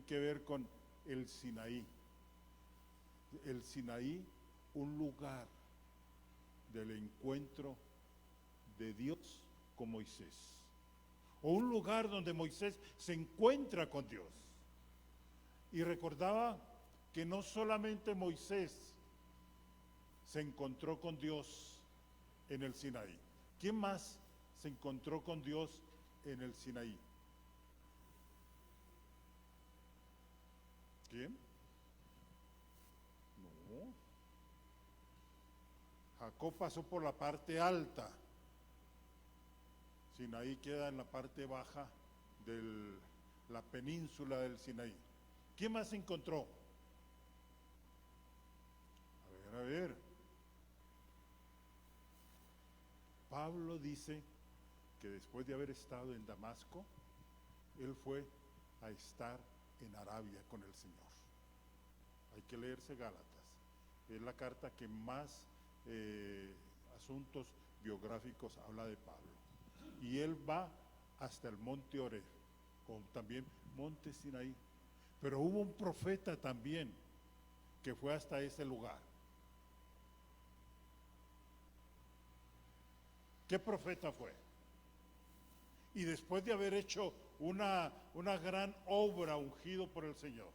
que ver con el Sinaí. El Sinaí, un lugar del encuentro de Dios con Moisés, o un lugar donde Moisés se encuentra con Dios. Y recordaba que no solamente Moisés se encontró con Dios en el Sinaí. ¿Quién más se encontró con Dios en el Sinaí? ¿Quién? No. Jacob pasó por la parte alta. Sinaí queda en la parte baja de la península del Sinaí. ¿Quién más se encontró? A ver. Pablo dice que después de haber estado en Damasco, él fue a estar en Arabia con el Señor. Hay que leerse Gálatas. Es la carta que más asuntos biográficos habla de Pablo. Y él va hasta el monte Oreb, o también monte Sinaí. Pero hubo un profeta también que fue hasta ese lugar. ¿Qué profeta fue? Y después de haber hecho una gran obra ungido por el Señor.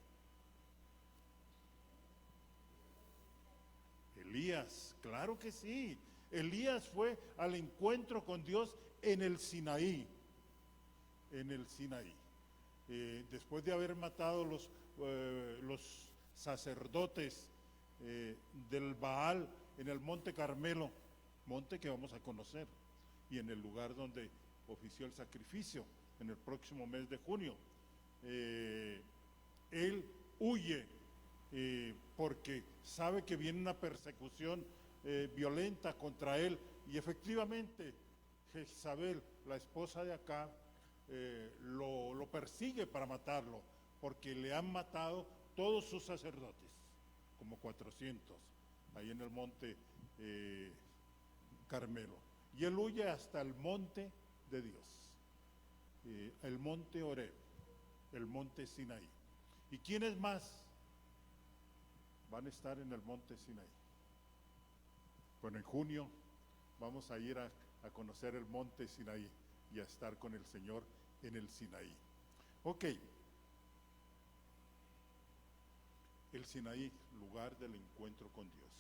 Elías, claro que sí. Elías fue al encuentro con Dios en el Sinaí. En el Sinaí. Después de haber matado los sacerdotes del Baal en el Monte Carmelo, monte que vamos a conocer, y en el lugar donde ofició el sacrificio en el próximo mes de junio. Él huye porque sabe que viene una persecución violenta contra él, y efectivamente Jezabel, la esposa de Acab, lo persigue para matarlo, porque le han matado todos sus sacerdotes, como 400, ahí en el monte Carmelo. Y él huye hasta el monte de Dios, el monte Oreb, el monte Sinaí. ¿Y quiénes más van a estar en el monte Sinaí? Bueno, en junio vamos a ir a conocer el monte Sinaí y a estar con el Señor en el Sinaí. Ok. El Sinaí, lugar del encuentro con Dios.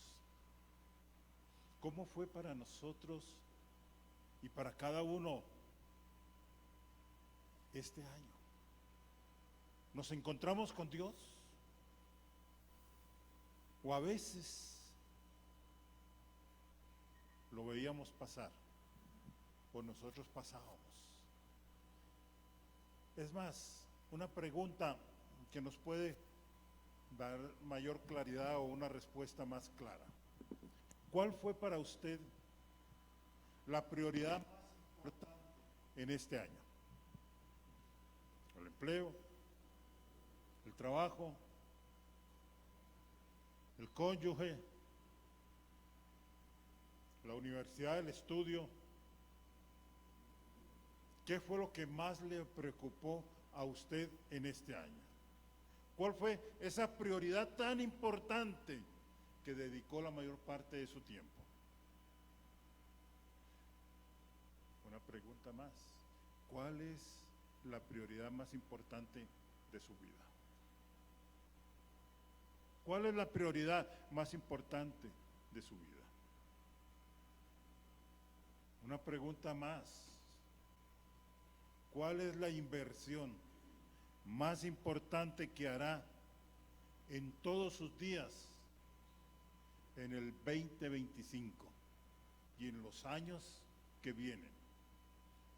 ¿Cómo fue para nosotros y para cada uno este año? ¿Nos encontramos con Dios? ¿O a veces lo veíamos pasar o nosotros pasábamos? Es más, una pregunta que nos puede dar mayor claridad o una respuesta más clara. ¿Cuál fue para usted la prioridad más importante en este año? ¿El empleo? ¿El trabajo? ¿El cónyuge? ¿La universidad? ¿El estudio? ¿Qué fue lo que más le preocupó a usted en este año? ¿Cuál fue esa prioridad tan importante que dedicó la mayor parte de su tiempo? Una pregunta más. ¿Cuál es la prioridad más importante de su vida? ¿Cuál es la prioridad más importante de su vida? Una pregunta más. ¿Cuál es la inversión más importante que hará en todos sus días en el 2025 y en los años que vienen?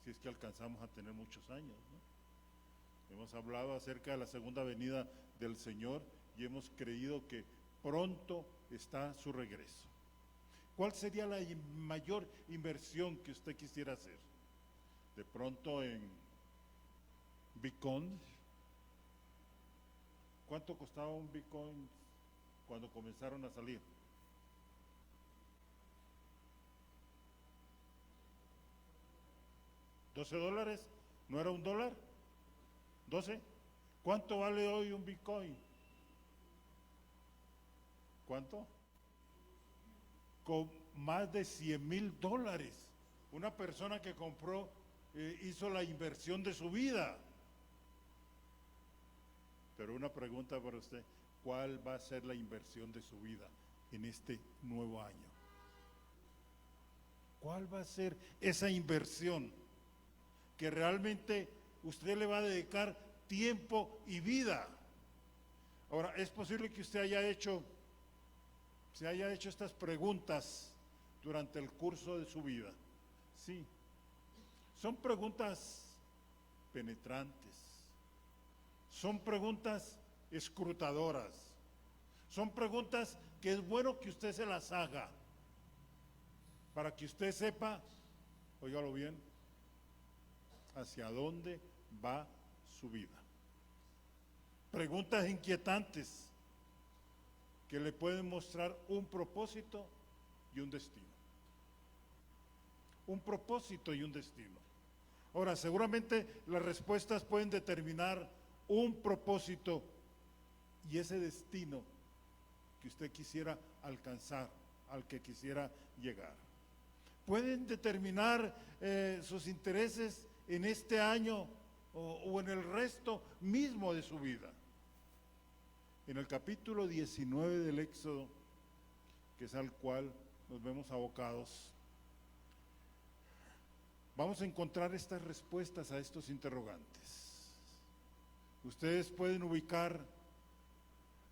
Si es que alcanzamos a tener muchos años, ¿no? Hemos hablado acerca de la segunda venida del Señor y hemos creído que pronto está su regreso. ¿Cuál sería la mayor inversión que usted quisiera hacer? De pronto en Bitcoin. ¿Cuánto costaba un Bitcoin cuando comenzaron a salir? $12, ¿no era $1? ¿12? ¿Cuánto vale hoy un Bitcoin? ¿Cuánto? Con más de $100,000. Una persona que compró, hizo la inversión de su vida. Pero una pregunta para usted, ¿cuál va a ser la inversión de su vida en este nuevo año? ¿Cuál va a ser esa inversión que realmente usted le va a dedicar tiempo y vida? Ahora, es posible que usted se haya hecho estas preguntas durante el curso de su vida. Sí, son preguntas penetrantes, son preguntas escrutadoras, son preguntas que es bueno que usted se las haga para que usted sepa, óigalo bien, hacia dónde va su vida. Preguntas inquietantes que le pueden mostrar un propósito y un destino. Un propósito y un destino. Ahora, seguramente las respuestas pueden determinar un propósito y ese destino que usted quisiera alcanzar, al que quisiera llegar. Pueden determinar sus intereses en este año o en el resto mismo de su vida. En el capítulo 19 del Éxodo, que es al cual nos vemos abocados, vamos a encontrar estas respuestas a estos interrogantes. Ustedes pueden ubicar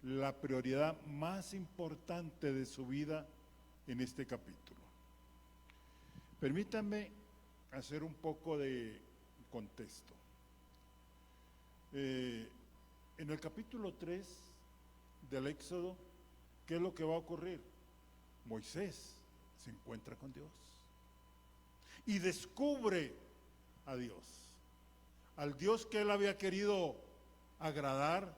la prioridad más importante de su vida en este capítulo. Permítanme hacer un poco de contexto. En el capítulo 3 del Éxodo, ¿qué es lo que va a ocurrir? Moisés se encuentra con Dios y descubre a Dios, al Dios que él había querido agradar,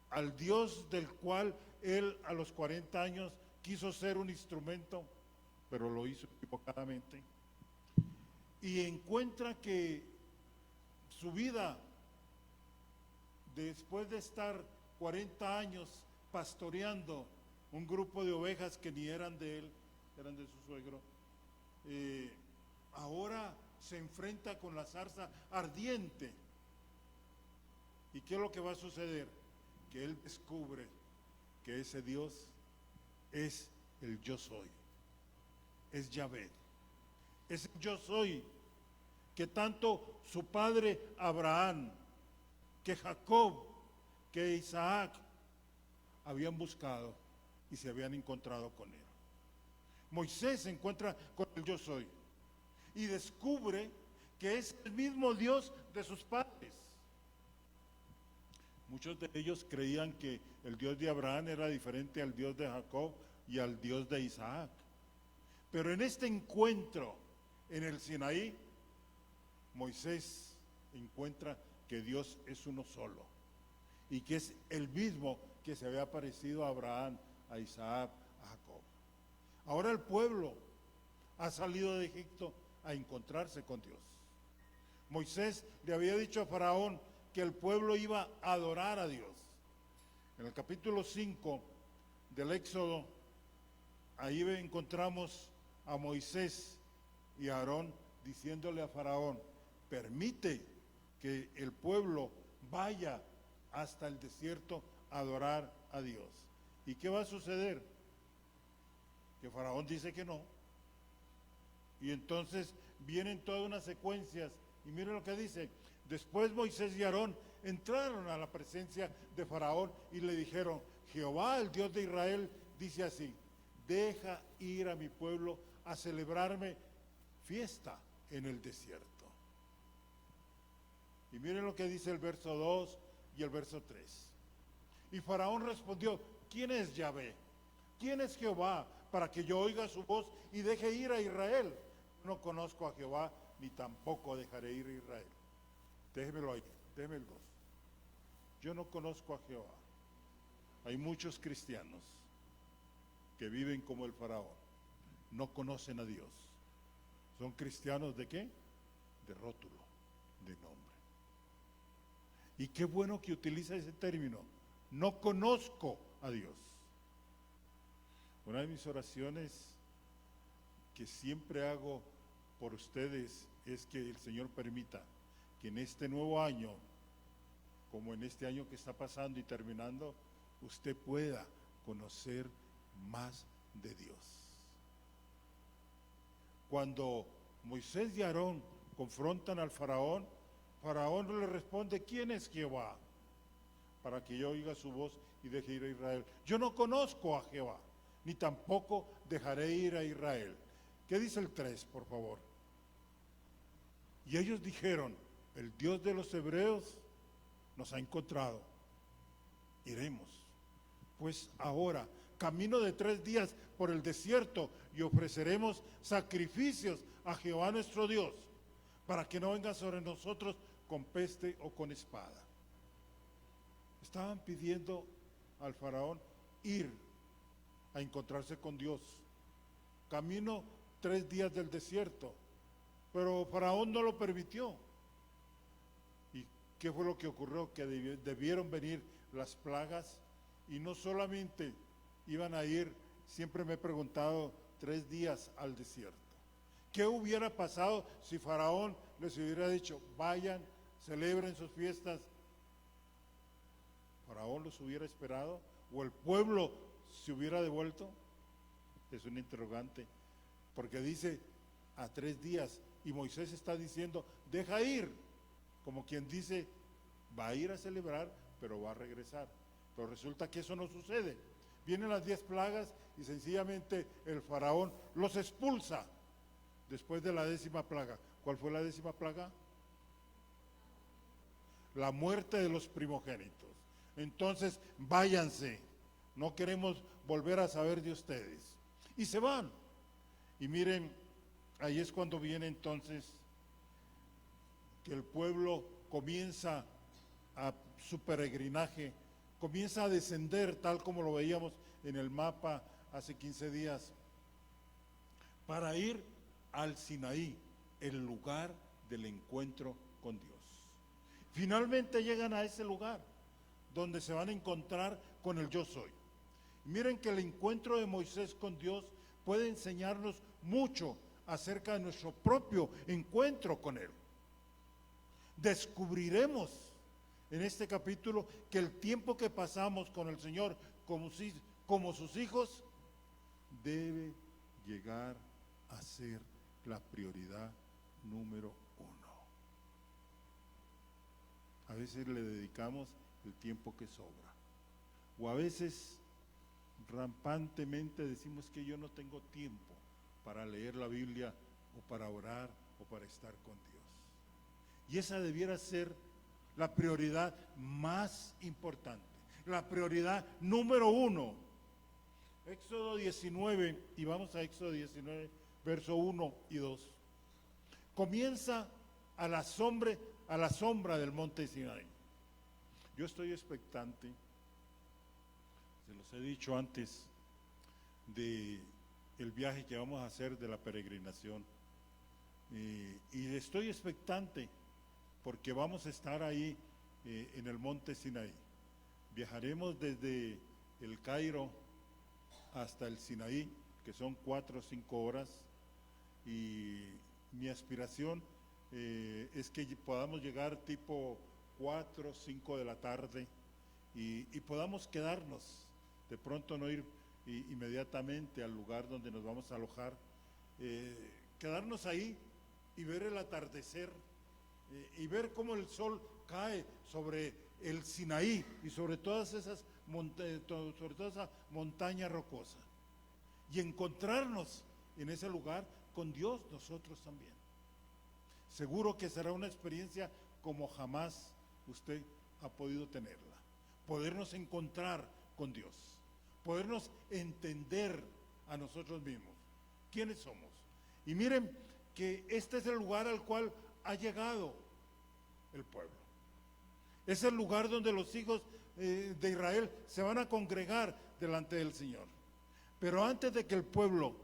al Dios del cual él a los 40 años quiso ser un instrumento, pero lo hizo equivocadamente, y encuentra que su vida, después de estar 40 años pastoreando un grupo de ovejas que ni eran de él, eran de su suegro, ahora se enfrenta con la zarza ardiente. ¿Y qué es lo que va a suceder? Que él descubre que ese Dios es el yo soy, es Yahvé, es el yo soy que tanto su padre Abraham, que Jacob, que Isaac habían buscado y se habían encontrado con él. Moisés se encuentra con el yo soy y descubre que es el mismo Dios de sus padres. Muchos de ellos creían que el Dios de Abraham era diferente al Dios de Jacob y al Dios de Isaac. Pero en este encuentro en el Sinaí, Moisés encuentra que Dios es uno solo y que es el mismo que se había parecido a Abraham, a Isaac, a Jacob. Ahora el pueblo ha salido de Egipto a encontrarse con Dios. Moisés le había dicho a Faraón que el pueblo iba a adorar a Dios. En el capítulo 5 del Éxodo, ahí encontramos a Moisés y a Aarón diciéndole a Faraón: permite que el pueblo vaya hasta el desierto a adorar a Dios. ¿Y qué va a suceder? Que Faraón dice que no. Y entonces vienen todas unas secuencias. Y miren lo que dice. Después Moisés y Aarón entraron a la presencia de Faraón y le dijeron: Jehová, el Dios de Israel, dice así: deja ir a mi pueblo a celebrarme fiesta en el desierto. Y miren lo que dice el verso 2 y el verso 3. Y Faraón respondió: ¿quién es Yahvé? ¿Quién es Jehová para que yo oiga su voz y deje ir a Israel? No conozco a Jehová, ni tampoco dejaré ir a Israel. Déjemelo ahí, déjeme el 2. Yo no conozco a Jehová. Hay muchos cristianos que viven como el Faraón. No conocen a Dios. ¿Son cristianos de qué? De rótulo, de nombre. Y qué bueno que utiliza ese término. No conozco a Dios. Una de mis oraciones que siempre hago por ustedes es que el Señor permita que en este nuevo año, como en este año que está pasando y terminando, usted pueda conocer más de Dios. Cuando Moisés y Aarón confrontan al faraón, Faraón le responde: ¿quién es Jehová? Para que yo oiga su voz y deje ir a Israel. Yo no conozco a Jehová, ni tampoco dejaré ir a Israel. ¿Qué dice el 3, por favor? Y ellos dijeron: el Dios de los hebreos nos ha encontrado, iremos pues ahora, camino de 3 días por el desierto, y ofreceremos sacrificios a Jehová nuestro Dios, para que no venga sobre nosotros con peste o con espada. Estaban pidiendo al faraón ir a encontrarse con Dios. Camino 3 días del desierto, pero faraón no lo permitió. ¿Y qué fue lo que ocurrió? Que debieron venir las plagas, y no solamente iban a ir, siempre me he preguntado, 3 días al desierto. ¿Qué hubiera pasado si faraón les hubiera dicho: vayan, celebren sus fiestas? ¿Faraón los hubiera esperado? ¿O el pueblo se hubiera devuelto? Es un interrogante, porque dice a 3 días, y Moisés está diciendo: deja ir, como quien dice, va a ir a celebrar, pero va a regresar. Pero resulta que eso no sucede. Vienen las 10 plagas y sencillamente el faraón los expulsa después de la 10ª plaga. ¿Cuál fue la 10ª plaga? La muerte de los primogénitos. Entonces, váyanse, no queremos volver a saber de ustedes. Y se van. Y miren, ahí es cuando viene entonces que el pueblo comienza a su peregrinaje, comienza a descender, tal como lo veíamos en el mapa hace 15 días, para ir al Sinaí, el lugar del encuentro con Dios. Finalmente llegan a ese lugar, donde se van a encontrar con el Yo Soy. Miren que el encuentro de Moisés con Dios puede enseñarnos mucho acerca de nuestro propio encuentro con Él. Descubriremos en este capítulo que el tiempo que pasamos con el Señor como sus hijos debe llegar a ser la prioridad número 1. A veces le dedicamos el tiempo que sobra, o a veces rampantemente decimos que yo no tengo tiempo para leer la Biblia, o para orar, o para estar con Dios. Y esa debiera ser la prioridad más importante, la prioridad número 1. Éxodo 19, y vamos a Éxodo 19, verso 1 y 2. Comienza a la sombra del monte Sinaí. Yo estoy expectante, se los he dicho antes, de el viaje que vamos a hacer de la peregrinación. Y estoy expectante porque vamos a estar ahí en el monte Sinaí. Viajaremos desde el Cairo hasta el Sinaí, que son 4 o 5 horas, y mi aspiración es que podamos llegar tipo 4 o 5 de la tarde y podamos quedarnos, de pronto no ir inmediatamente al lugar donde nos vamos a alojar, quedarnos ahí y ver el atardecer, y ver cómo el sol cae sobre el Sinaí y sobre todas esas sobre toda esa montaña rocosa, y encontrarnos en ese lugar con Dios nosotros también. Seguro que será una experiencia como jamás usted ha podido tenerla. Podernos encontrar con Dios, podernos entender a nosotros mismos, quiénes somos. Y miren que este es el lugar al cual ha llegado el pueblo. Es el lugar donde los hijos de Israel se van a congregar delante del Señor. Pero antes de que el pueblo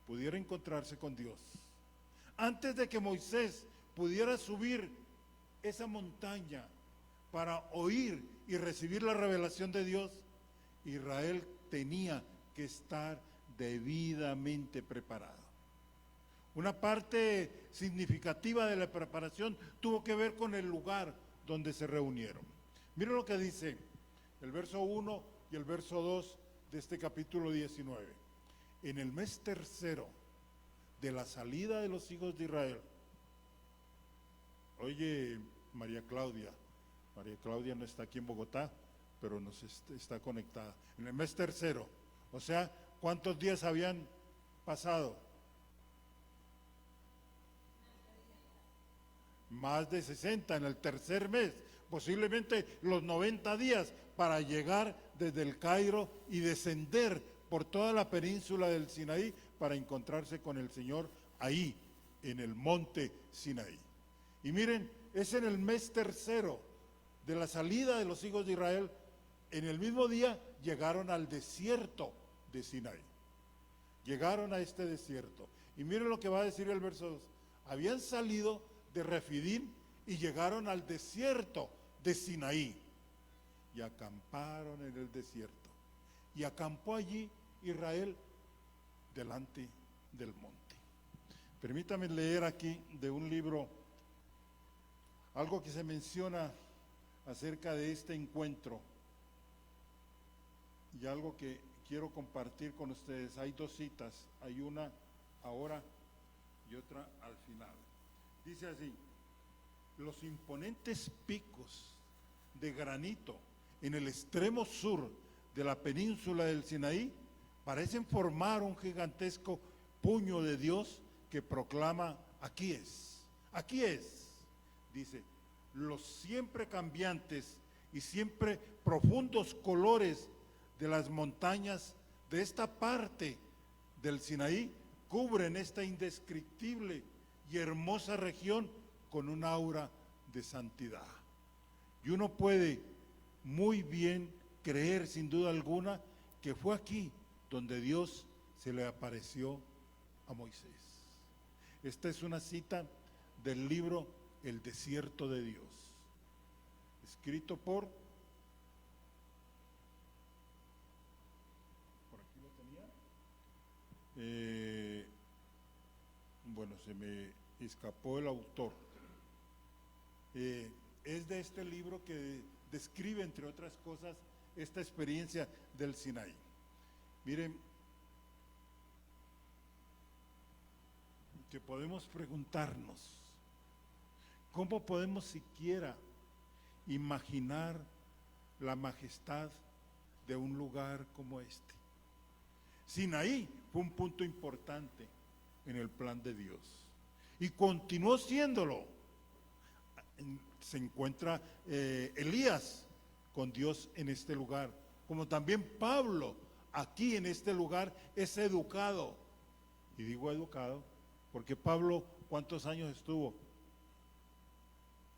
pudiera encontrarse con Dios, antes de que Moisés pudiera subir esa montaña para oír y recibir la revelación de Dios, Israel tenía que estar debidamente preparado. Una parte significativa de la preparación tuvo que ver con el lugar donde se reunieron. Miren lo que dice el verso 1 y el verso 2 de este capítulo 19. En el mes tercero de la salida de los hijos de Israel. Oye, María Claudia no está aquí en Bogotá, pero nos está conectada. En el mes tercero, o sea, ¿cuántos días habían pasado? Más de 60 en el tercer mes, posiblemente los 90 días para llegar desde el Cairo y descender por toda la península del Sinaí para encontrarse con el Señor ahí, en el monte Sinaí. Y miren, es en el mes tercero de la salida de los hijos de Israel, en el mismo día llegaron al desierto de Sinaí. Llegaron a este desierto. Y miren lo que va a decir el verso 2. Habían salido de Refidim y llegaron al desierto de Sinaí. Y acamparon en el desierto. Y acampó allí Israel delante del monte. Permítame leer aquí de un libro algo que se menciona acerca de este encuentro y algo que quiero compartir con ustedes. Hay dos citas, hay una ahora y otra al final. Dice así: los imponentes picos de granito en el extremo sur de la península del Sinaí parecen formar un gigantesco puño de Dios que proclama: aquí es, dice, los siempre cambiantes y siempre profundos colores de las montañas de esta parte del Sinaí cubren esta indescriptible y hermosa región con un aura de santidad. Y uno puede muy bien creer, sin duda alguna, que fue aquí donde Dios se le apareció a Moisés. Esta es una cita del libro El desierto de Dios, escrito por aquí lo tenía, bueno, se me escapó el autor. Es de este libro que describe, entre otras cosas, esta experiencia del Sinaí. Miren, que podemos preguntarnos, ¿cómo podemos siquiera imaginar la majestad de un lugar como este? Sinaí fue un punto importante en el plan de Dios y continuó siéndolo. Se encuentra Elías con Dios en este lugar, como también Pablo aquí en este lugar es educado. Y digo educado porque Pablo, ¿cuántos años estuvo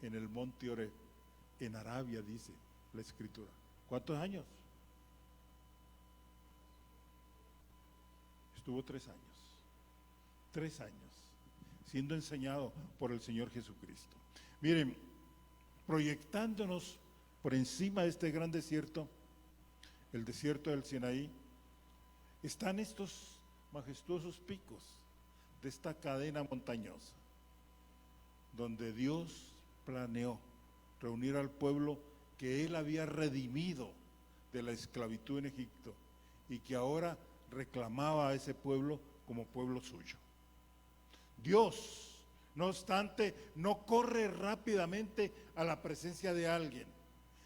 en el monte Oreb? En Arabia, dice la escritura. ¿Cuántos años? Estuvo 3 años. 3 años siendo enseñado por el Señor Jesucristo. Miren, proyectándonos por encima de este gran desierto, el desierto del Sinaí, están estos majestuosos picos de esta cadena montañosa, donde Dios planeó reunir al pueblo que Él había redimido de la esclavitud en Egipto y que ahora reclamaba a ese pueblo como pueblo suyo. Dios, no obstante, no corre rápidamente a la presencia de alguien,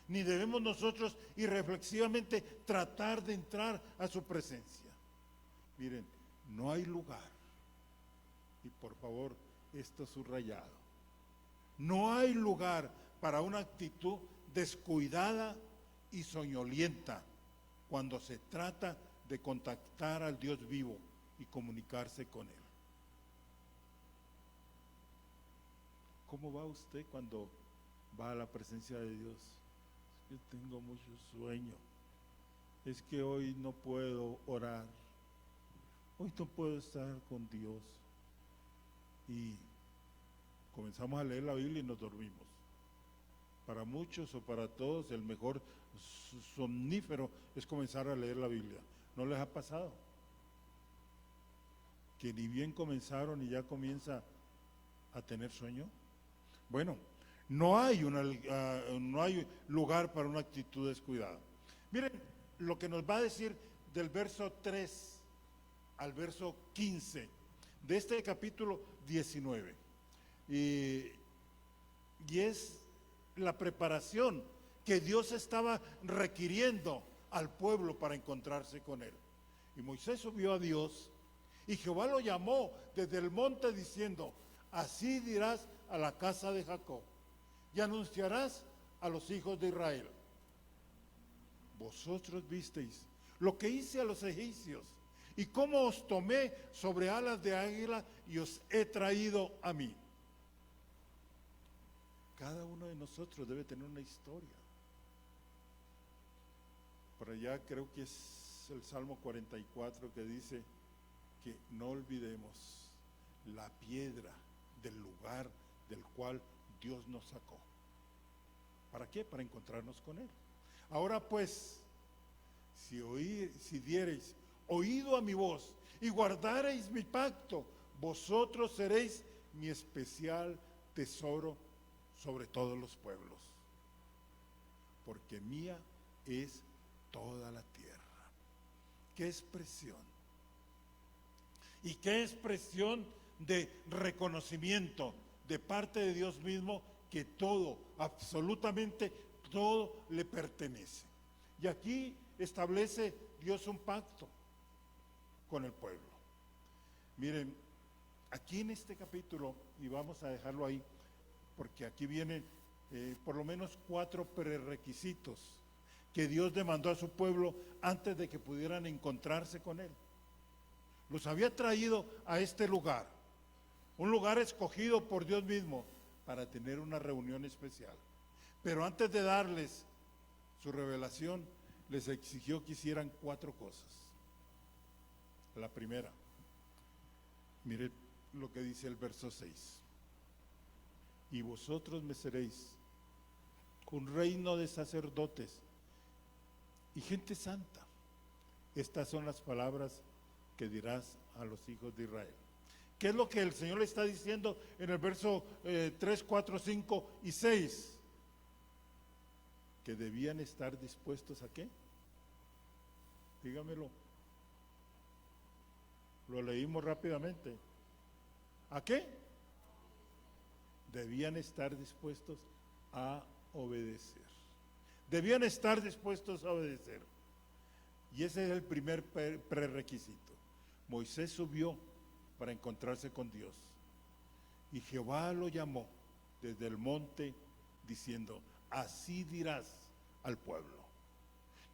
ni debemos nosotros irreflexivamente tratar de entrar a su presencia. Miren, no hay lugar, y por favor, esto subrayado, no hay lugar para una actitud descuidada y soñolienta cuando se trata de contactar al Dios vivo y comunicarse con Él. ¿Cómo va usted cuando va a la presencia de Dios? Es que tengo mucho sueño. Es que hoy no puedo orar. Hoy no puedo estar con Dios. Y comenzamos a leer la Biblia y nos dormimos. Para muchos o para todos el mejor somnífero es comenzar a leer la Biblia. ¿No les ha pasado? Que ni bien comenzaron y ya comienza a tener sueño. Bueno, no hay lugar para una actitud descuidada. Miren lo que nos va a decir del verso 3 al verso 15 de este capítulo 19. Y es la preparación que Dios estaba requiriendo al pueblo para encontrarse con él. Y Moisés subió a Dios y Jehová lo llamó desde el monte diciendo: así dirás a la casa de Jacob y anunciarás a los hijos de Israel: vosotros visteis lo que hice a los egipcios y cómo os tomé sobre alas de águila y os he traído a mí. Cada uno de nosotros debe tener una historia. Por allá creo que es el Salmo 44 que dice que no olvidemos la piedra del lugar del cual Dios nos sacó. ¿Para qué? Para encontrarnos con Él. Ahora pues, si diereis oído a mi voz y guardareis mi pacto, vosotros seréis mi especial tesoro sobre todos los pueblos, porque mía es toda la tierra. ¡Qué expresión! Y qué expresión de reconocimiento de parte de Dios mismo, que todo, absolutamente todo le pertenece. Y aquí establece Dios un pacto con el pueblo. Miren, aquí en este capítulo, y vamos a dejarlo ahí, porque aquí vienen por lo menos 4 prerequisitos que Dios demandó a su pueblo antes de que pudieran encontrarse con Él. Los había traído a este lugar, un lugar escogido por Dios mismo para tener una reunión especial. Pero antes de darles su revelación, les exigió que hicieran 4 cosas. La primera, mire lo que dice el verso 6. Y vosotros me seréis un reino de sacerdotes y gente santa. Estas son las palabras que dirás a los hijos de Israel. ¿Qué es lo que el Señor le está diciendo en el verso 3, 4, 5 y 6? Que debían estar dispuestos ¿a qué? Dígamelo. Lo leímos rápidamente. ¿A qué? Debían estar dispuestos a obedecer. Debían estar dispuestos a obedecer. Y ese es el primer prerequisito. Moisés subió para encontrarse con Dios. Y Jehová lo llamó desde el monte diciendo: así dirás al pueblo.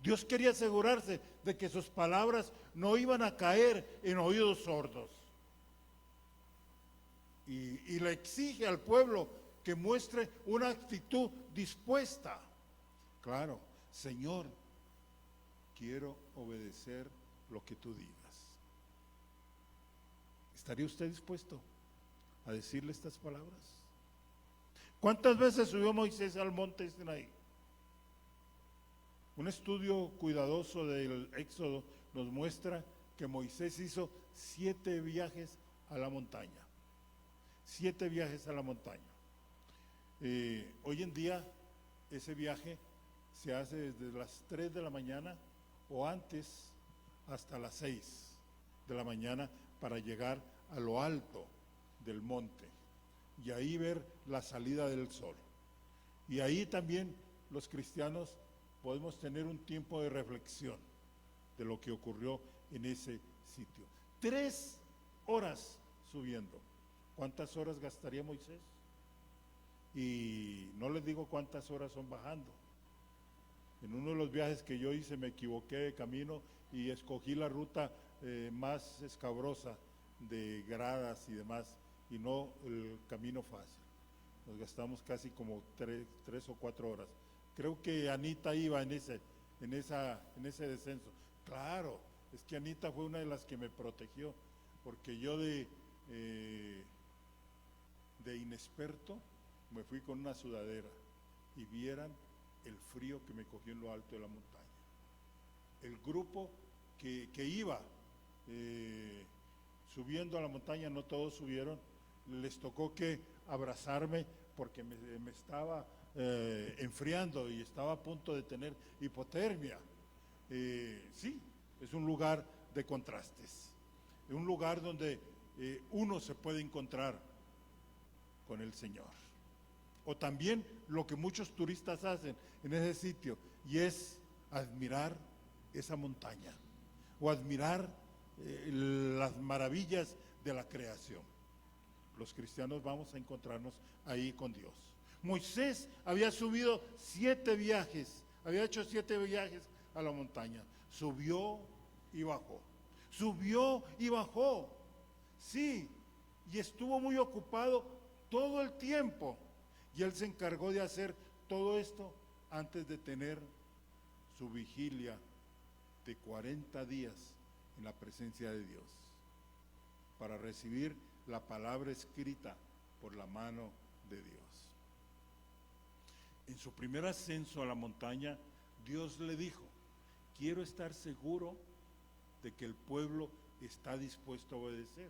Dios quería asegurarse de que sus palabras no iban a caer en oídos sordos. Y le exige al pueblo que muestre una actitud dispuesta. Claro, Señor, quiero obedecer lo que tú digas. ¿Estaría usted dispuesto a decirle estas palabras? ¿Cuántas veces subió Moisés al monte Sinaí? Un estudio cuidadoso del Éxodo nos muestra que Moisés hizo 7 viajes a la montaña. 7 viajes a la montaña. Hoy en día ese viaje se hace desde las 3 de la mañana o antes hasta las 6 de la mañana para llegar a lo alto del monte y ahí ver la salida del sol. Y ahí también los cristianos podemos tener un tiempo de reflexión de lo que ocurrió en ese sitio. 3 horas subiendo. ¿Cuántas horas gastaría Moisés? Y no les digo cuántas horas son bajando. En uno de los viajes que yo hice me equivoqué de camino y escogí la ruta más escabrosa de gradas y demás, y no el camino fácil. Nos gastamos casi como 3 o 4 horas. Creo que Anita iba en ese descenso. Claro, es que Anita fue una de las que me protegió, porque yo de inexperto me fui con una sudadera y vieran el frío que me cogió en lo alto de la montaña. El grupo que iba subiendo a la montaña, no todos subieron, les tocó que abrazarme porque me estaba enfriando y estaba a punto de tener hipotermia. Sí, es un lugar de contrastes, es un lugar donde uno se puede encontrar con el Señor. O también lo que muchos turistas hacen en ese sitio, y es admirar esa montaña o admirar las maravillas de la creación. Los cristianos vamos a encontrarnos ahí con Dios. Moisés había subido 7 viajes, había hecho 7 viajes a la montaña. Subió y bajó, subió y bajó. Sí, y estuvo muy ocupado todo el tiempo. Y él se encargó de hacer todo esto antes de tener su vigilia de 40 días en la presencia de Dios, para recibir la palabra escrita por la mano de Dios. En su primer ascenso a la montaña, Dios le dijo: quiero estar seguro de que el pueblo está dispuesto a obedecer.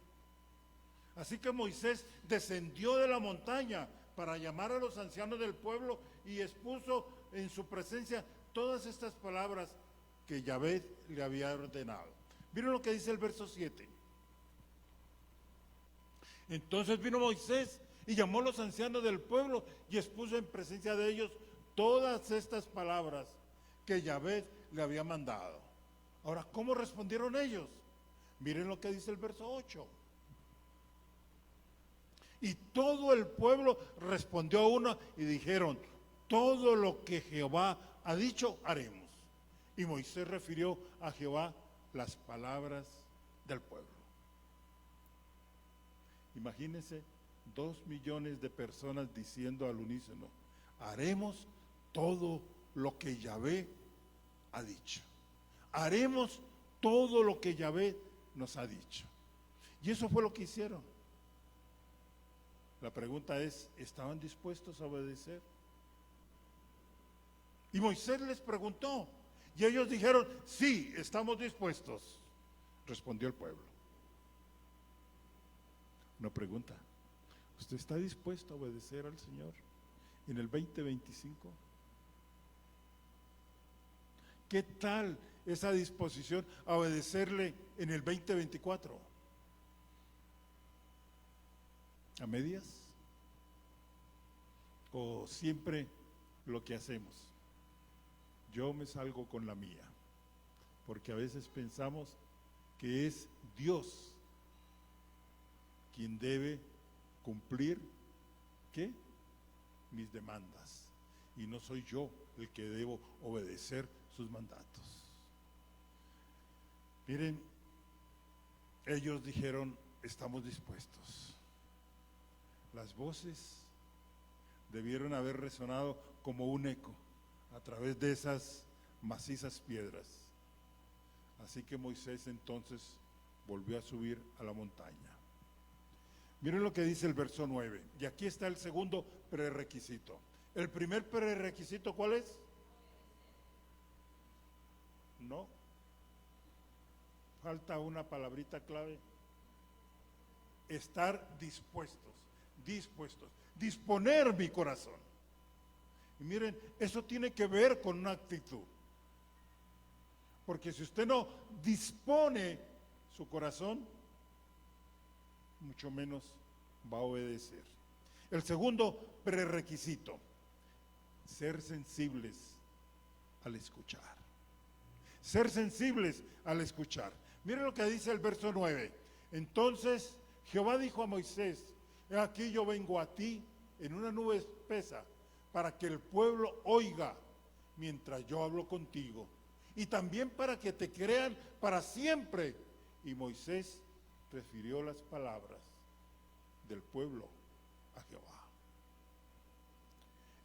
Así que Moisés descendió de la montaña para llamar a los ancianos del pueblo y expuso en su presencia todas estas palabras que Yahvé le había ordenado. Miren lo que dice el verso 7. Entonces vino Moisés y llamó a los ancianos del pueblo y expuso en presencia de ellos todas estas palabras que Yahvé le había mandado. Ahora, ¿cómo respondieron ellos? Miren lo que dice el verso 8. Y todo el pueblo respondió a una y dijeron: todo lo que Jehová ha dicho haremos. Y Moisés refirió a Jehová las palabras del pueblo. Imagínense 2 millones de personas diciendo al unísono: haremos todo lo que Yahvé ha dicho. Haremos todo lo que Yahvé nos ha dicho. Y eso fue lo que hicieron. La pregunta es: ¿estaban dispuestos a obedecer? Y Moisés les preguntó, y ellos dijeron: sí, estamos dispuestos. Respondió el pueblo. Una pregunta: ¿usted está dispuesto a obedecer al Señor en el 2025? ¿Qué tal esa disposición a obedecerle en el 2024? ¿A medias? ¿O siempre lo que hacemos? Yo me salgo con la mía, porque a veces pensamos que es Dios quien debe cumplir, ¿qué? Mis demandas, y no soy yo el que debo obedecer sus mandatos. Miren, ellos dijeron: estamos dispuestos. Las voces debieron haber resonado como un eco a través de esas macizas piedras. Así que Moisés entonces volvió a subir a la montaña. Miren lo que dice el verso 9, y aquí está el segundo prerequisito. El primer prerequisito, ¿cuál es? No. Falta una palabrita clave. Estar dispuestos. Disponer mi corazón. Y miren, eso tiene que ver con una actitud. Porque si usted no dispone su corazón, mucho menos va a obedecer. El segundo prerequisito: ser sensibles al escuchar. Ser sensibles al escuchar. Miren lo que dice el verso 9. Entonces Jehová dijo a Moisés: he aquí yo vengo a ti en una nube espesa, para que el pueblo oiga mientras yo hablo contigo, y también para que te crean para siempre. Y Moisés refirió las palabras del pueblo a Jehová.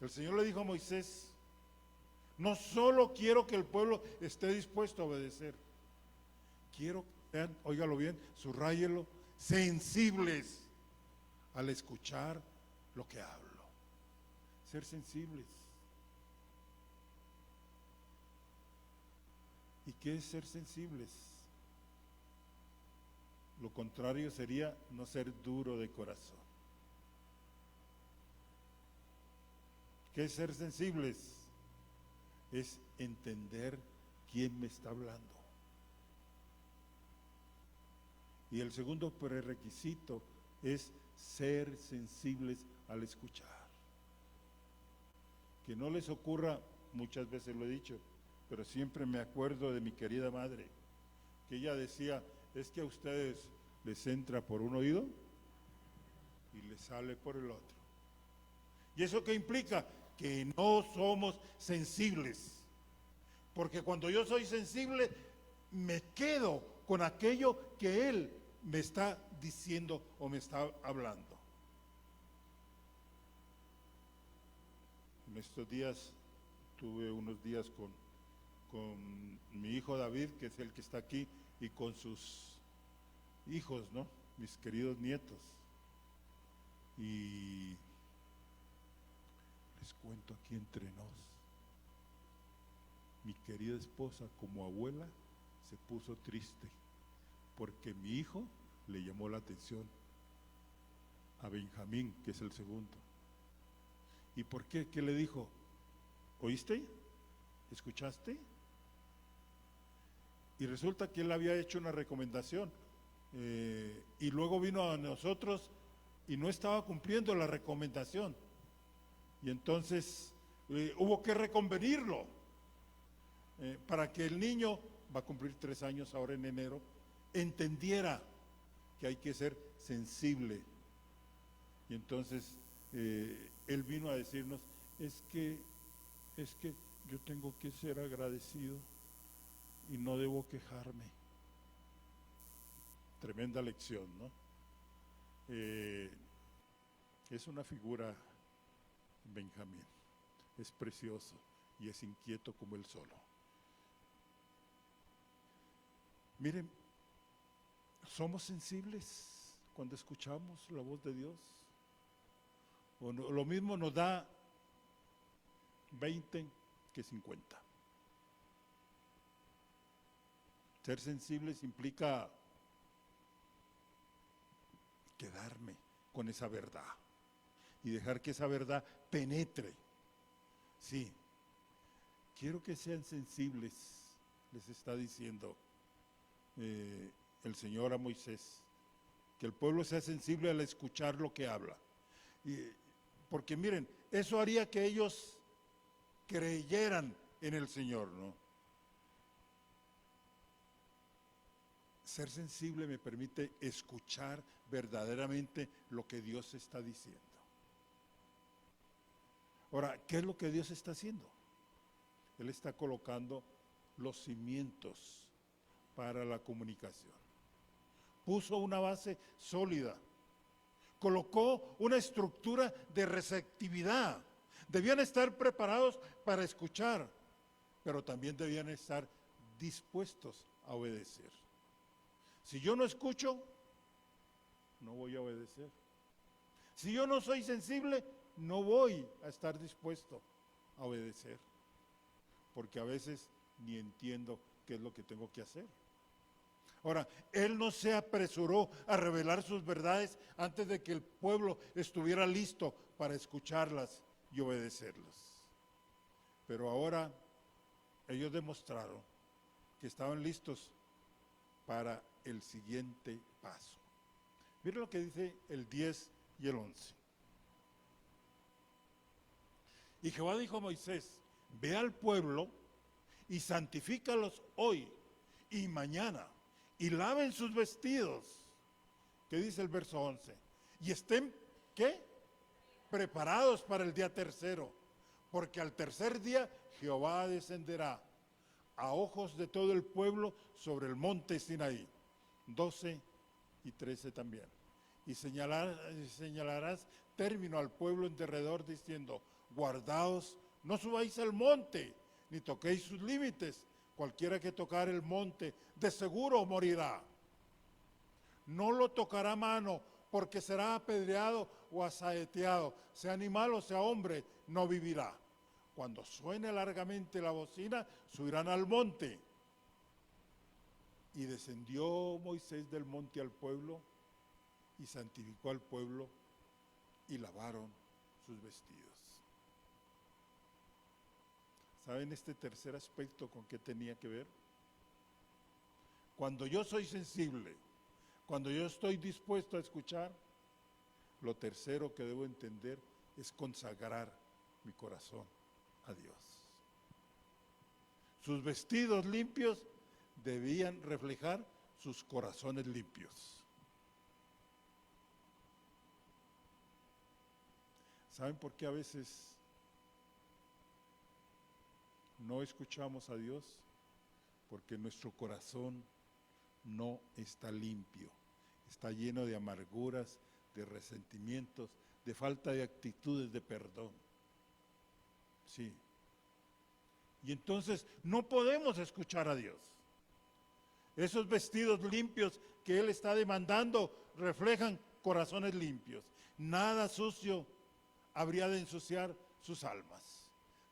El Señor le dijo a Moisés: no solo quiero que el pueblo esté dispuesto a obedecer, quiero que sean, óigalo bien, subráyelo, sensibles al escuchar lo que hablo. Ser sensibles. ¿Y qué es ser sensibles? Lo contrario sería no ser duro de corazón. ¿Qué es ser sensibles? Es entender quién me está hablando. Y el segundo prerequisito es ser sensibles al escuchar. Que no les ocurra, muchas veces lo he dicho, pero siempre me acuerdo de mi querida madre, que ella decía, es que a ustedes les entra por un oído y les sale por el otro. ¿Y eso qué implica? Que no somos sensibles. Porque cuando yo soy sensible, me quedo con aquello que Él me está diciendo o me está hablando. En estos días tuve unos días con mi hijo David, que es el que está aquí, y con sus hijos, ¿no? Mis queridos nietos. Y les cuento aquí entre nos, mi querida esposa como abuela se puso triste porque mi hijo le llamó la atención a Benjamín, que es el segundo. ¿Y por qué? ¿Qué le dijo? ¿Oíste? ¿Escuchaste? Y resulta que él había hecho una recomendación y luego vino a nosotros y no estaba cumpliendo la recomendación. Y entonces hubo que reconvenirlo para que el niño, va a cumplir 3 años ahora en enero, entendiera que hay que ser sensible. Y entonces él vino a decirnos, es que yo tengo que ser agradecido y no debo quejarme. Tremenda lección, ¿no? Es una figura, Benjamín, es precioso y es inquieto como él solo. Miren, ¿somos sensibles cuando escuchamos la voz de Dios? O no, lo mismo nos da 20 que 50. Ser sensibles implica quedarme con esa verdad y dejar que esa verdad penetre. Sí, quiero que sean sensibles, les está diciendo el Señor a Moisés, que el pueblo sea sensible al escuchar lo que habla. Porque miren, eso haría que ellos creyeran en el Señor, ¿no? Ser sensible me permite escuchar verdaderamente lo que Dios está diciendo. Ahora, ¿qué es lo que Dios está haciendo? Él está colocando los cimientos para la comunicación. Puso una base sólida. Colocó una estructura de receptividad. Debían estar preparados para escuchar, pero también debían estar dispuestos a obedecer. Si yo no escucho, no voy a obedecer. Si yo no soy sensible, no voy a estar dispuesto a obedecer, porque a veces ni entiendo qué es lo que tengo que hacer. Ahora, Él no se apresuró a revelar sus verdades antes de que el pueblo estuviera listo para escucharlas y obedecerlas. Pero ahora ellos demostraron que estaban listos para el siguiente paso. Miren lo que dice el 10 y el 11. Y Jehová dijo a Moisés, ve al pueblo y santifícalos hoy y mañana, y laven sus vestidos. ¿Qué dice el verso 11? Y estén, ¿qué? Preparados para el día tercero, porque al tercer día Jehová descenderá a ojos de todo el pueblo sobre el monte Sinaí. 12 y 13 también. Y señalarás término al pueblo en derredor diciendo, guardaos, no subáis al monte, ni toquéis sus límites. Cualquiera que tocar el monte, de seguro morirá. No lo tocará mano, porque será apedreado o asaeteado. Sea animal o sea hombre, no vivirá. Cuando suene largamente la bocina, subirán al monte. Y descendió Moisés del monte al pueblo, y santificó al pueblo, y lavaron sus vestidos. ¿Saben este tercer aspecto con qué tenía que ver? Cuando yo soy sensible, cuando yo estoy dispuesto a escuchar, lo tercero que debo entender es consagrar mi corazón a Dios. Sus vestidos limpios debían reflejar sus corazones limpios. ¿Saben por qué a veces no escuchamos a Dios? Porque nuestro corazón no está limpio, está lleno de amarguras, de resentimientos, de falta de actitudes de perdón. Sí. Y entonces no podemos escuchar a Dios. Esos vestidos limpios que Él está demandando reflejan corazones limpios. Nada sucio habría de ensuciar sus almas.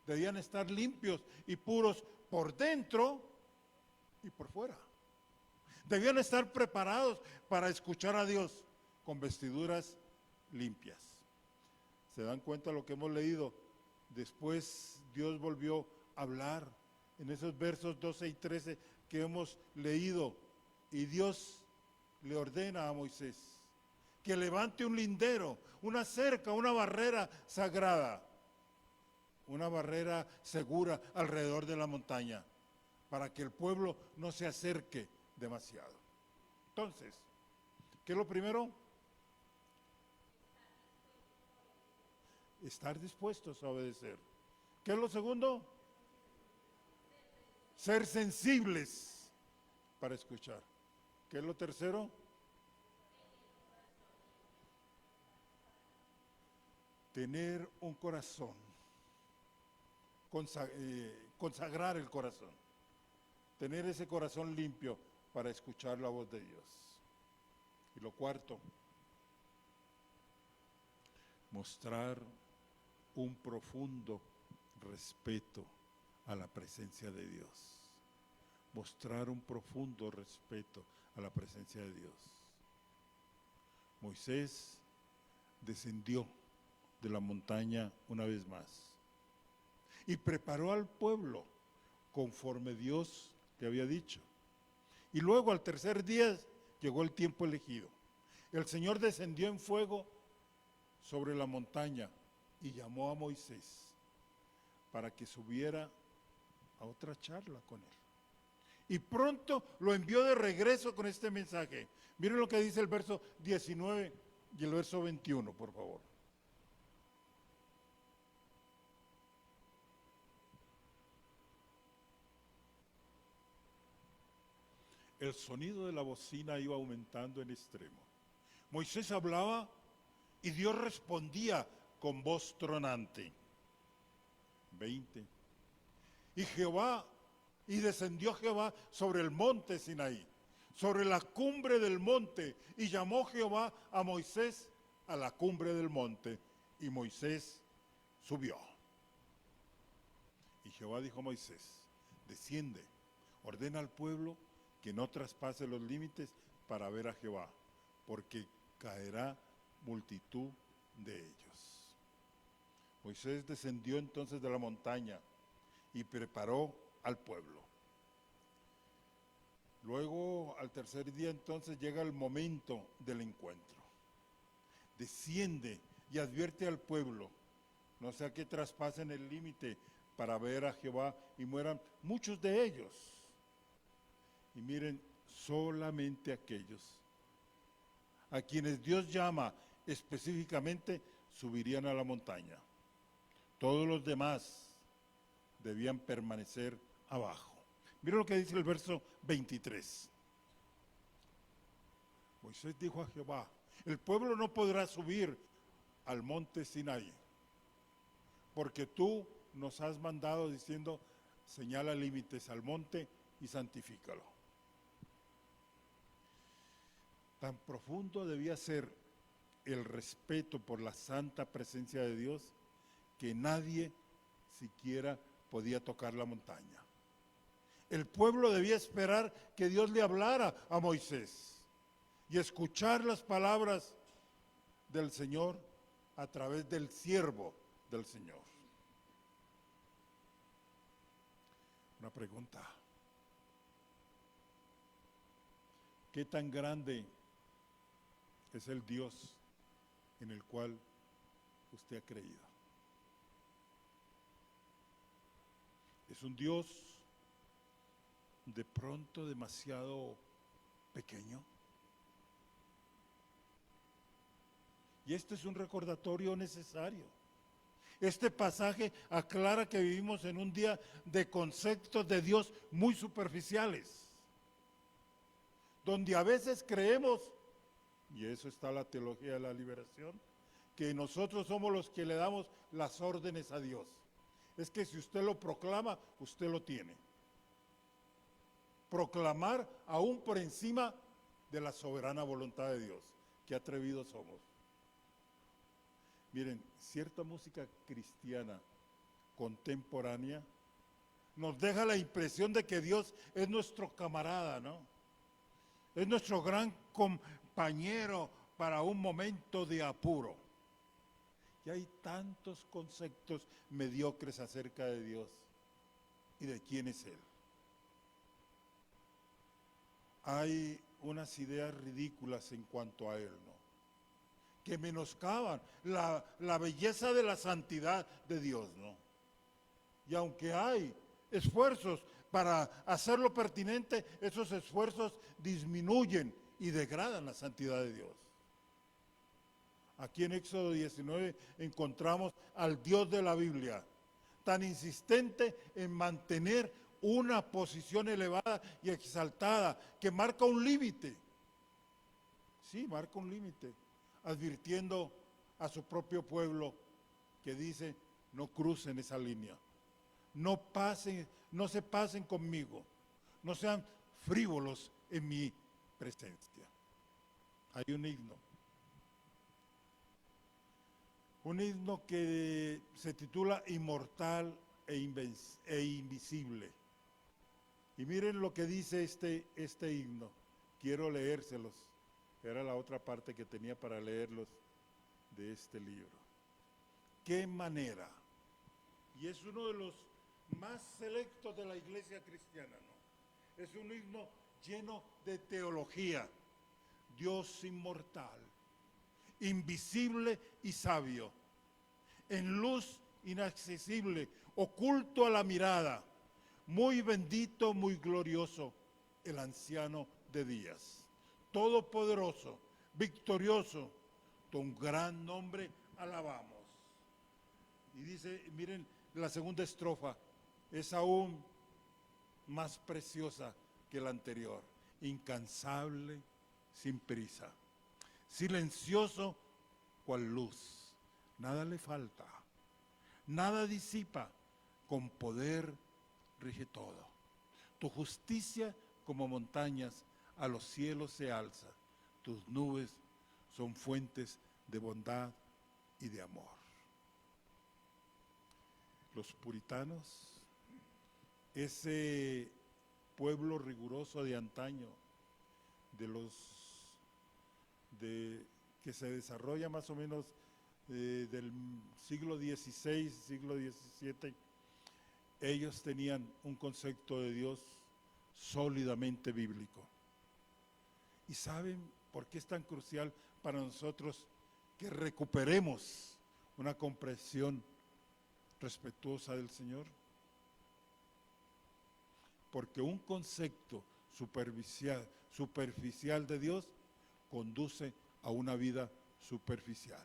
Debían estar limpios y puros por dentro y por fuera. Debían estar preparados para escuchar a Dios con vestiduras limpias. ¿Se dan cuenta de lo que hemos leído? Después Dios volvió a hablar en esos versos 12 y 13 que hemos leído, y Dios le ordena a Moisés que levante un lindero, una cerca, una barrera sagrada, una barrera segura alrededor de la montaña, para que el pueblo no se acerque demasiado. Entonces, ¿qué es lo primero? Estar dispuestos a obedecer. ¿Qué es lo segundo? Ser sensibles para escuchar. ¿Qué es lo tercero? Tener un corazón, consagrar el corazón, tener ese corazón limpio para escuchar la voz de Dios. Y lo cuarto, mostrar un profundo respeto a la presencia de Dios. Mostrar un profundo respeto a la presencia de Dios. Moisés descendió de la montaña una vez más y preparó al pueblo conforme Dios le había dicho. Y luego al tercer día llegó el tiempo elegido. El Señor descendió en fuego sobre la montaña y llamó a Moisés para que subiera a otra charla con él. Y pronto lo envió de regreso con este mensaje. Miren lo que dice el verso 19 y el verso 21, por favor. El sonido de la bocina iba aumentando en extremo. Moisés hablaba y Dios respondía con voz tronante. 20. Y descendió Jehová sobre el monte Sinaí, sobre la cumbre del monte, y llamó Jehová a Moisés a la cumbre del monte, y Moisés subió. Y Jehová dijo a Moisés: desciende, ordena al pueblo que no traspase los límites para ver a Jehová, porque caerá multitud de ellos. Moisés descendió entonces de la montaña y preparó al pueblo. Luego, al tercer día, entonces llega el momento del encuentro. Desciende y advierte al pueblo, no sea que traspasen el límite para ver a Jehová y mueran muchos de ellos. Y miren, solamente aquellos a quienes Dios llama específicamente subirían a la montaña. Todos los demás debían permanecer abajo. Miren lo que dice el verso 23. Moisés dijo a Jehová: el pueblo no podrá subir al monte Sinaí, porque tú nos has mandado diciendo: señala límites al monte y santifícalo. Tan profundo debía ser el respeto por la santa presencia de Dios que nadie siquiera podía tocar la montaña. El pueblo debía esperar que Dios le hablara a Moisés y escuchar las palabras del Señor a través del siervo del Señor. Una pregunta. ¿Qué tan grande es el Dios en el cual usted ha creído? ¿Es un Dios de pronto demasiado pequeño? Y este es un recordatorio necesario. Este pasaje aclara que vivimos en un día de conceptos de Dios muy superficiales, donde a veces creemos, y eso está la teología de la liberación, que nosotros somos los que le damos las órdenes a Dios. Es que si usted lo proclama, usted lo tiene. Proclamar aún por encima de la soberana voluntad de Dios. Qué atrevidos somos. Miren, cierta música cristiana contemporánea nos deja la impresión de que Dios es nuestro camarada, ¿no? Es nuestro gran compañero para un momento de apuro. Y hay tantos conceptos mediocres acerca de Dios y de quién es Él. Hay unas ideas ridículas en cuanto a Él, ¿no? Que menoscaban la belleza de la santidad de Dios, ¿no? Y aunque hay esfuerzos para hacerlo pertinente, esos esfuerzos disminuyen y degradan la santidad de Dios. Aquí en Éxodo 19 encontramos al Dios de la Biblia, tan insistente en mantener una posición elevada y exaltada, que marca un límite. Sí, marca un límite, advirtiendo a su propio pueblo que dice, no crucen esa línea, no pasen, no se pasen conmigo, no sean frívolos en mi presencia. Hay un himno que se titula Inmortal e Invisible. Y miren lo que dice este himno. Quiero leérselos. Era la otra parte que tenía para leerlos de este libro. ¿Qué manera? Y es uno de los más selectos de la iglesia cristiana, ¿no? Es un himno lleno de teología. Dios inmortal, invisible y sabio, en luz inaccesible, oculto a la mirada, muy bendito, muy glorioso, el anciano de días, todopoderoso, victorioso, tu gran nombre alabamos. Y dice, miren, la segunda estrofa es aún más preciosa que la anterior, incansable, sin prisa, silencioso cual luz, nada le falta, nada disipa, con poder rige todo. Tu justicia como montañas a los cielos se alza, tus nubes son fuentes de bondad y de amor. Los puritanos, ese pueblo riguroso de antaño, que se desarrolla más o menos del siglo XVI, siglo XVII, ellos tenían un concepto de Dios sólidamente bíblico. ¿Y saben por qué es tan crucial para nosotros que recuperemos una comprensión respetuosa del Señor? Porque un concepto superficial de Dios conduce a una vida superficial.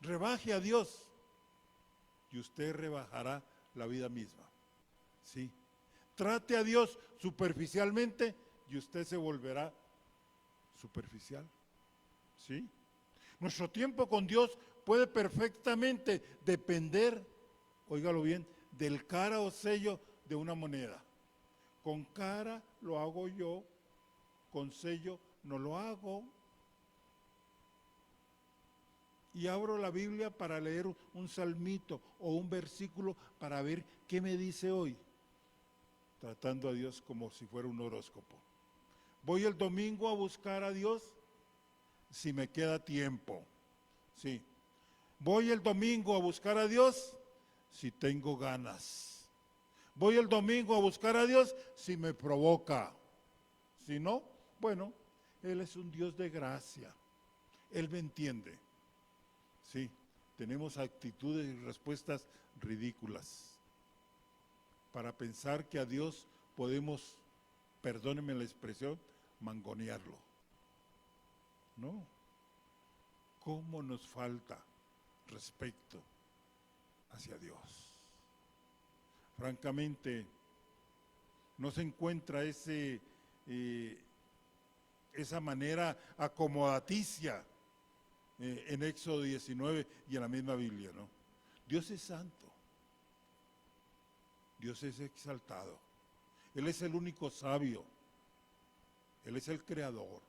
Rebaje a Dios y usted rebajará la vida misma. Sí. Trate a Dios superficialmente y usted se volverá superficial. ¿Sí? Nuestro tiempo con Dios puede perfectamente depender, óigalo bien, del cara o sello de una moneda. Con cara lo hago yo, con sello no lo hago. Y abro la Biblia para leer un salmito o un versículo para ver qué me dice hoy. tratando a Dios como si fuera un horóscopo. Voy el domingo a buscar a Dios si me queda tiempo. Sí. Voy el domingo a buscar a Dios si tengo ganas. Voy el domingo a buscar a Dios si me provoca. Si no, bueno, Él es un Dios de gracia. Él me entiende. Sí, tenemos actitudes y respuestas ridículas para pensar que a Dios podemos, perdónenme la expresión, mangonearlo. No. ¿Cómo nos falta respeto hacia Dios? Francamente, no se encuentra esa manera acomodaticia en Éxodo 19 y en la misma Biblia, ¿no? Dios es santo, Dios es exaltado, Él es el único sabio, Él es el creador,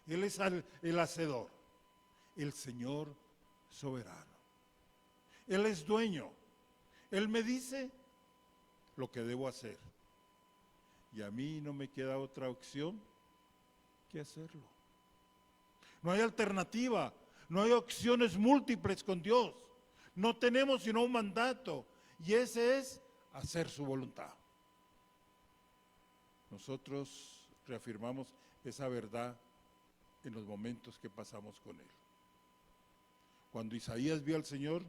Él es el hacedor, el Señor soberano. Él es dueño, Él me dice lo que debo hacer y a mí no me queda otra opción que hacerlo. No hay alternativa, no hay opciones múltiples con Dios. No tenemos sino un mandato y ese es hacer su voluntad. Nosotros reafirmamos esa verdad en los momentos que pasamos con Él. Cuando Isaías vio al Señor,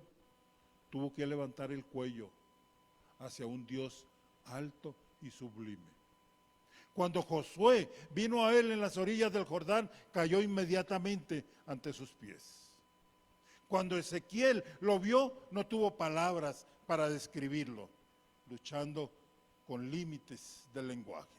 tuvo que levantar el cuello hacia un Dios alto y sublime. Cuando Josué vino a él en las orillas del Jordán, cayó inmediatamente ante sus pies. Cuando Ezequiel lo vio, no tuvo palabras para describirlo, luchando con límites del lenguaje,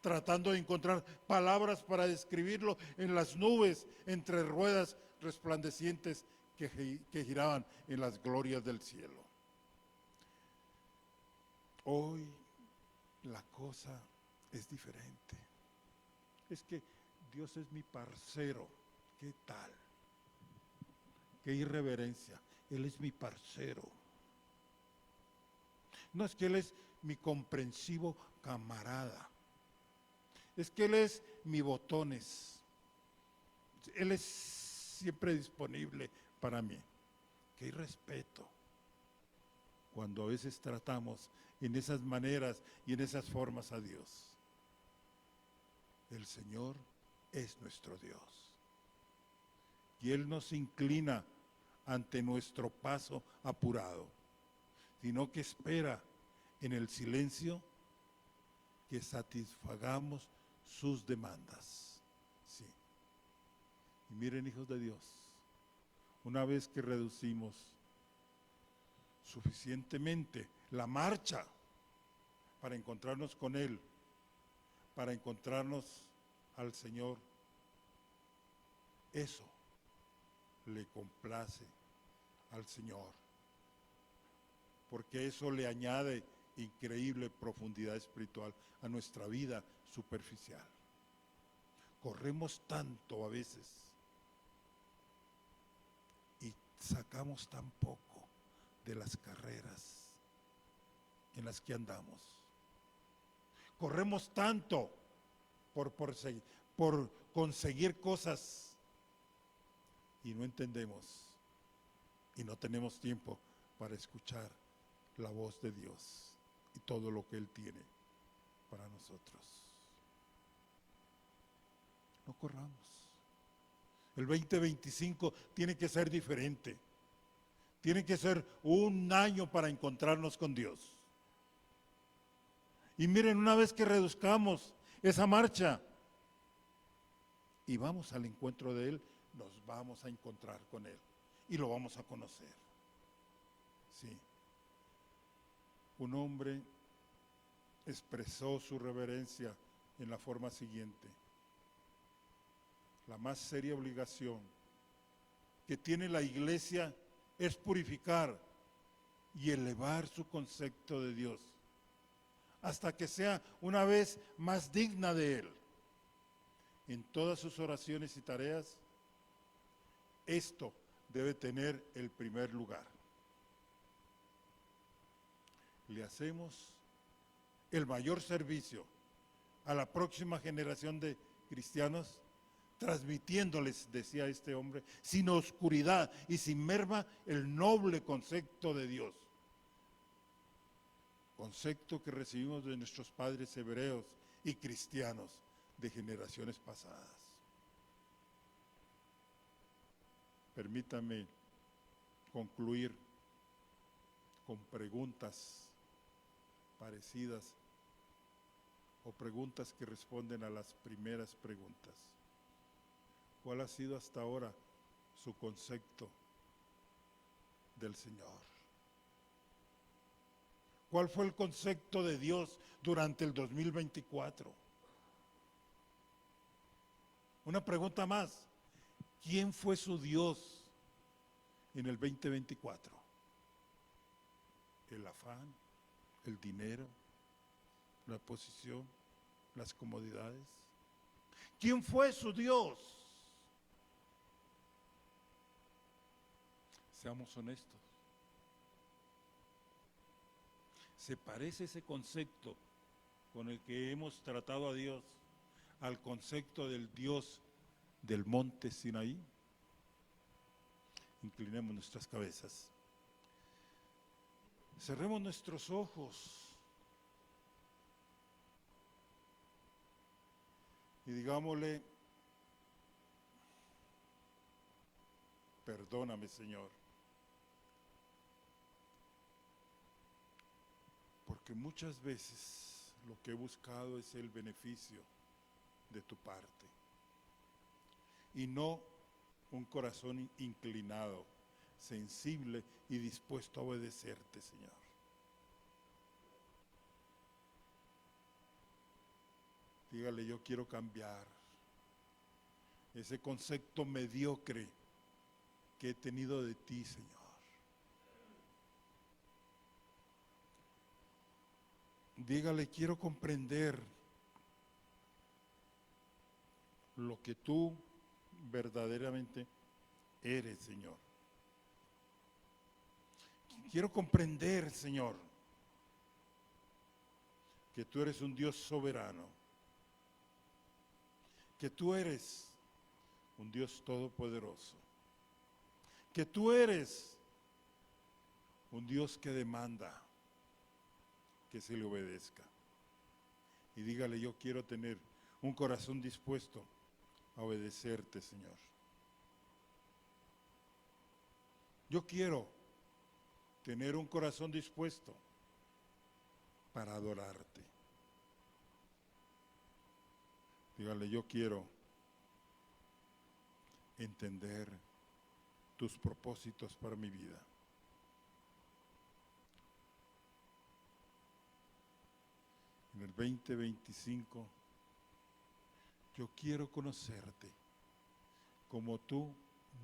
tratando de encontrar palabras para describirlo en las nubes, entre ruedas resplandecientes que giraban en las glorias del cielo. Hoy la cosa es diferente. Es que Dios es mi parcero. ¿Qué tal? Qué irreverencia. Él es mi parcero. No es que Él es mi comprensivo camarada. Es que Él es mi botones. Él es siempre disponible para mí. Qué irrespeto cuando a veces tratamos en esas maneras y en esas formas a Dios. El Señor es nuestro Dios y Él no se inclina ante nuestro paso apurado, sino que espera en el silencio que satisfagamos sus demandas. Sí. Y miren, hijos de Dios, una vez que reducimos suficientemente la marcha para encontrarnos con Él, para encontrarnos al Señor, eso le complace al Señor, porque eso le añade increíble profundidad espiritual a nuestra vida superficial. Corremos tanto a veces y sacamos tan poco de las carreras en las que andamos. Corremos tanto por conseguir cosas y no entendemos y no tenemos tiempo para escuchar la voz de Dios y todo lo que Él tiene para nosotros. No corramos. El 2025 tiene que ser diferente. Tiene que ser un año para encontrarnos con Dios. Y miren, una vez que reduzcamos esa marcha y vamos al encuentro de Él, nos vamos a encontrar con Él y lo vamos a conocer. Sí. Un hombre expresó su reverencia en la forma siguiente: la más seria obligación que tiene la iglesia es purificar y elevar su concepto de Dios hasta que sea una vez más digna de Él. En todas sus oraciones y tareas, esto debe tener el primer lugar. Le hacemos el mayor servicio a la próxima generación de cristianos, transmitiéndoles, decía este hombre, sin oscuridad y sin merma, el noble concepto de Dios. Concepto que recibimos de nuestros padres hebreos y cristianos de generaciones pasadas. Permítame concluir con preguntas parecidas o preguntas que responden a las primeras preguntas. ¿Cuál ha sido hasta ahora su concepto del Señor? ¿Cuál fue el concepto de Dios durante el 2024? Una pregunta más. ¿Quién fue su Dios en el 2024? ¿El afán, el dinero, la posición, las comodidades? ¿Quién fue su Dios? Seamos honestos. ¿Se parece ese concepto con el que hemos tratado a Dios al concepto del Dios del monte Sinaí? Inclinemos nuestras cabezas. Cerremos nuestros ojos y digámosle: perdóname, Señor, porque muchas veces lo que he buscado es el beneficio de tu parte y no un corazón inclinado, sensible y dispuesto a obedecerte, Señor. Dígale: yo quiero cambiar ese concepto mediocre que he tenido de ti, Señor. Dígale: quiero comprender lo que tú verdaderamente eres, Señor. Quiero comprender, Señor, que tú eres un Dios soberano, que tú eres un Dios todopoderoso, que tú eres un Dios que demanda que se le obedezca. Y dígale: yo quiero tener un corazón dispuesto a obedecerte, Señor. Yo quiero tener un corazón dispuesto para adorarte. Dígale: yo quiero entender tus propósitos para mi vida. En el 2025, yo quiero conocerte como tú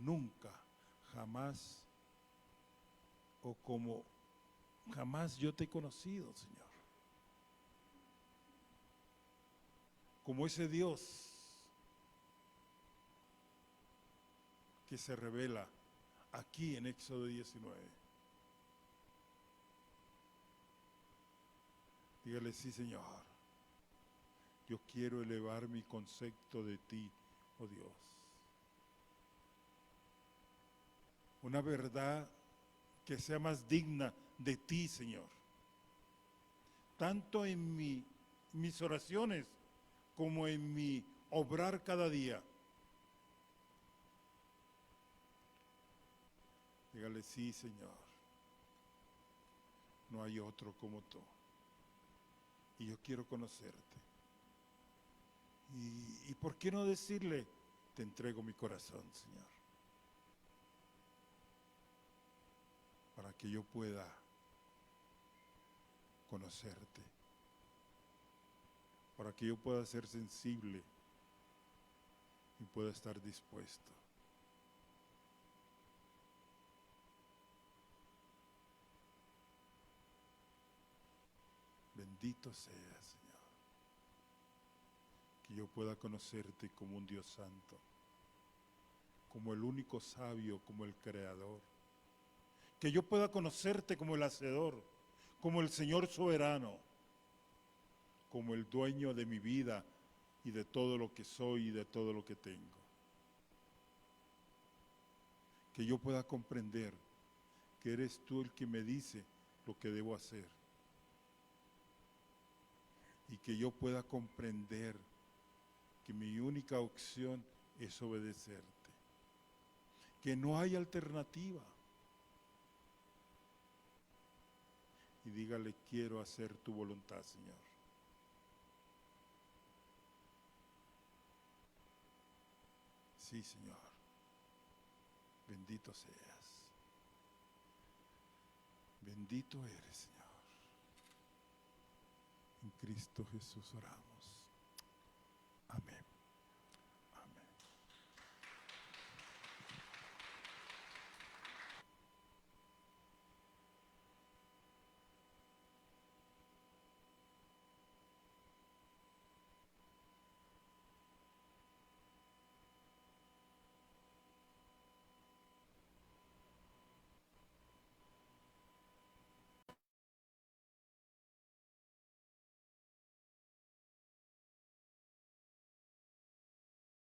nunca, jamás, o como jamás yo te he conocido, Señor. Como ese Dios que se revela aquí en Éxodo 19. Dígale: sí, Señor, yo quiero elevar mi concepto de ti, oh Dios. Una verdad que sea más digna de ti, Señor. Tanto en mis oraciones como en mi obrar cada día. Dígale: sí, Señor, no hay otro como tú. Y yo quiero conocerte. ¿Y por qué no decirle: te entrego mi corazón, Señor? Para que yo pueda conocerte. Para que yo pueda ser sensible y pueda estar dispuesto. Bendito sea, Señor, que yo pueda conocerte como un Dios santo, como el único sabio, como el creador. Que yo pueda conocerte como el hacedor, como el Señor soberano. como el dueño de mi vida y de todo lo que soy y de todo lo que tengo. Que yo pueda comprender que eres tú el que me dice lo que debo hacer. Y que yo pueda comprender que mi única opción es obedecerte. Que no hay alternativa. Y dígale, quiero hacer tu voluntad, Señor. Sí, Señor. Bendito seas. Bendito eres, Señor. En Cristo Jesús oramos.